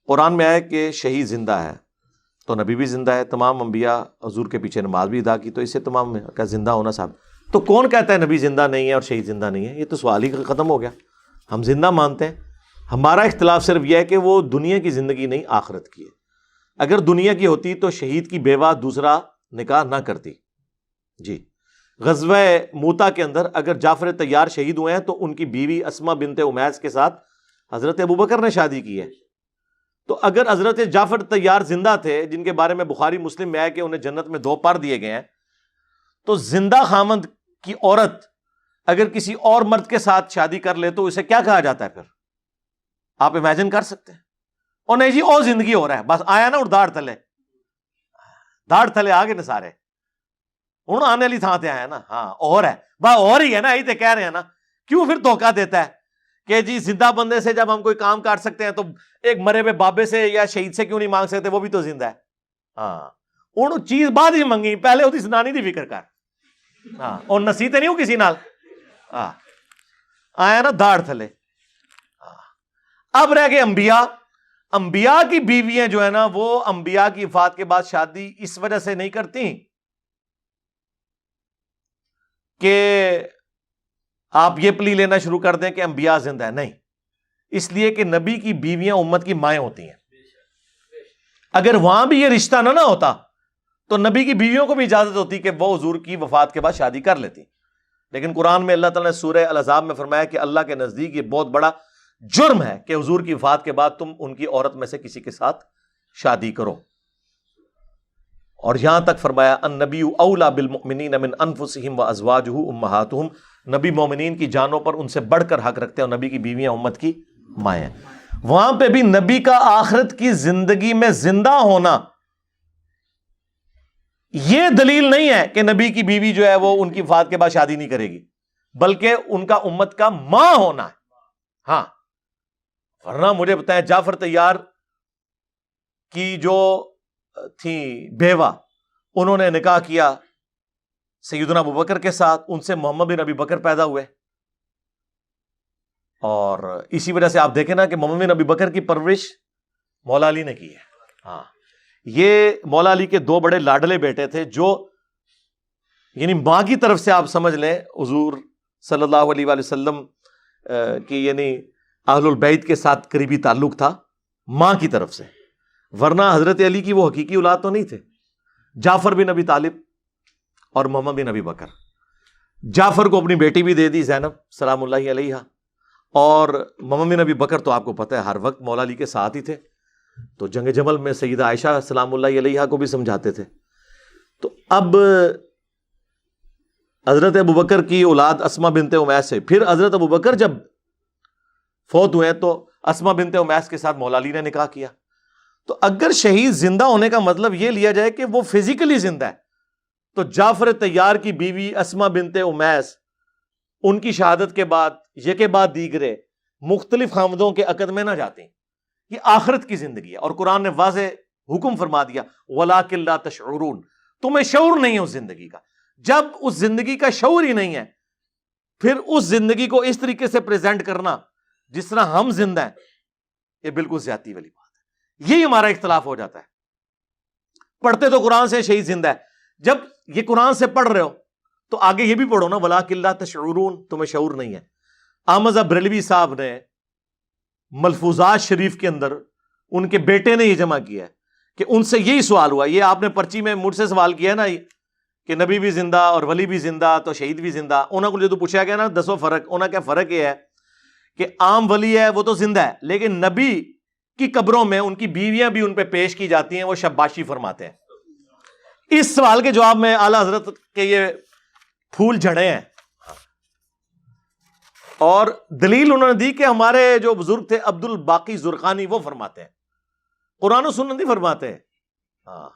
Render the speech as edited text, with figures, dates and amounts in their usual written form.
قرآن میں آیا کہ شہید زندہ ہے تو نبی بھی زندہ ہے، تمام انبیاء حضور کے پیچھے نماز بھی ادا کی، تو اسے تمام کا زندہ ہونا صاحب، تو کون کہتا ہے نبی زندہ نہیں ہے اور شہید زندہ نہیں ہے؟ یہ تو سوال ہی ختم ہو گیا. ہم زندہ مانتے ہیں، ہمارا اختلاف صرف یہ ہے کہ وہ دنیا کی زندگی نہیں آخرت کی ہے. اگر دنیا کی ہوتی تو شہید کی بیوہ دوسرا نکاح نہ کرتی. جی، غزوہ موتا کے اندر اگر جعفر طیار شہید ہوئے ہیں تو ان کی بیوی اسما بنت امیس کے ساتھ حضرت ابوبکر نے شادی کی ہے. تو اگر حضرت جعفر طیار زندہ تھے، جن کے بارے میں بخاری مسلم میں ہے کہ انہیں جنت میں 2 پر دیے گئے ہیں، تو زندہ خامند کی عورت اگر کسی اور مرد کے ساتھ شادی کر لے تو اسے کیا کہا جاتا ہے پھر؟ آپ امیجن کر سکتے ہیں؟ اور نہیں جی اور زندگی ہو رہا ہے، بس آیا نا اور داڑ تھلے آگے نا سارے ہوں آنے والی تھان تے آیا نا. ہاں اور ہے بس اور ہی ہے نا، یہی تو کہہ رہے ہیں نا. کیوں پھر دھوکہ دیتا ہے کہ جی زندہ بندے سے جب ہم کوئی کام کر سکتے ہیں تو ایک مرے ہوئے بابے سے یا شہید سے کیوں نہیں مانگ سکتے؟ وہ بھی تو زندہ ہے. ہاں ان چیز بعد ہی منگی، پہلے وہ سنانی دی فکر کر. ہاں اور نصیحت نہیں ہو کسی نال. ہاں آیا نا داڑ تھلے. اب رہ گئے انبیاء. انبیاء کی بیویاں جو ہے نا وہ انبیاء کی وفات کے بعد شادی اس وجہ سے نہیں کرتی کہ آپ یہ پلی لینا شروع کر دیں کہ انبیاء زندہ ہے، نہیں، اس لیے کہ نبی کی بیویاں امت کی مائیں ہوتی ہیں. اگر وہاں بھی یہ رشتہ نہ ہوتا تو نبی کی بیویوں کو بھی اجازت ہوتی کہ وہ حضور کی وفات کے بعد شادی کر لیتی. لیکن قرآن میں اللہ تعالیٰ نے سورہ الاحزاب میں فرمایا کہ اللہ کے نزدیک یہ بہت بڑا جرم ہے کہ حضور کی وفات کے بعد تم ان کی عورت میں سے کسی کے ساتھ شادی کرو. اور یہاں تک فرمایا النبی اولی بالمؤمنین من انفسہم وازواجہ امہاتہم، نبی مومنین کی جانوں پر ان سے بڑھ کر حق رکھتے ہیں اور نبی کی بیویاں امت کی مائیں ہیں. وہاں پہ بھی نبی کا آخرت کی زندگی میں زندہ ہونا یہ دلیل نہیں ہے کہ نبی کی بیوی جو ہے وہ ان کی وفات کے بعد شادی نہیں کرے گی، بلکہ ان کا امت کا ماں ہونا ہے. ہاں ورنہ مجھے بتائیں جعفر طیار کی جو تھی بیوہ، انہوں نے نکاح کیا سیدنا ابوبکر کے ساتھ، ان سے محمد بن ابی بکر پیدا ہوئے. اور اسی وجہ سے آپ دیکھیں نا کہ محمد بن ابی بکر کی پرورش مولا علی نے کی ہے. ہاں یہ مولا علی کے 2 بڑے لاڈلے بیٹے تھے جو یعنی ماں کی طرف سے آپ سمجھ لیں حضور صلی اللہ علیہ وآلہ وسلم کی یعنی اہل البیت کے ساتھ قریبی تعلق تھا ماں کی طرف سے، ورنہ حضرت علی کی وہ حقیقی اولاد تو نہیں تھے. جعفر بن ابی طالب اور محمد بن ابی بکر. جعفر کو اپنی بیٹی بھی دے دی زینب سلام اللہ علیہ، اور محمد بن ابی بکر تو آپ کو پتہ ہے ہر وقت مولا علی کے ساتھ ہی تھے، تو جنگ جمل میں سیدہ عائشہ سلام اللہ علیہ کو بھی سمجھاتے تھے. تو اب حضرت ابوبکر کی اولاد اسما بنت امیس سے، پھر حضرت ابوبکر جب فوت ہوئے تو اسما بنت امیس کے ساتھ مولا علی نے نکاح کیا. تو اگر شہید زندہ ہونے کا مطلب یہ لیا جائے کہ وہ فزیکلی زندہ ہے، تو جعفر طیار کی بیوی اسما بنت امیس ان کی شہادت کے بعد یہ کے بعد دیگرے مختلف خامدوں کے عقد میں نہ جاتے ہیں. یہ آخرت کی زندگی ہے، اور قرآن نے واضح حکم فرما دیا وَلَٰكِن لَا تَشْعُرُونَ، تمہیں شعور نہیں ہے اس زندگی کا. جب اس زندگی کا شعور ہی نہیں ہے، پھر اس زندگی کو اس طریقے سے پریزنٹ کرنا جس طرح ہم زندہ ہیں، یہ بالکل زیادتی والی بات ہے. یہی ہمارا اختلاف ہو جاتا ہے. پڑھتے تو قرآن سے شہید زندہ ہے، جب یہ قرآن سے پڑھ رہے ہو تو آگے یہ بھی پڑھو نا وَلَٰكِن لَا تَشْعُرُونَ، تمہیں شعور نہیں ہے. احمد بریلوی صاحب نے ملفوظات شریف کے اندر ان کے بیٹے نے یہ جمع کیا ہے کہ ان سے یہی سوال ہوا، یہ آپ نے پرچی میں مجھ سے سوال کیا ہے نا کہ نبی بھی زندہ اور ولی بھی زندہ تو شہید بھی زندہ. انہوں کو جو پوچھا گیا نا دسو فرق، انہوں کا فرق یہ ہے کہ عام ولی ہے وہ تو زندہ ہے، لیکن نبی کی قبروں میں ان کی بیویاں بھی ان پہ پیش کی جاتی ہیں، وہ شباشی فرماتے ہیں. اس سوال کے جواب میں اعلیٰ حضرت کے یہ پھول جھڑے ہیں، اور دلیل انہوں نے دی کہ ہمارے جو بزرگ تھے عبد الباقی زرقانی وہ فرماتے ہیں، قرآن و سنت نہیں فرماتے. ہاں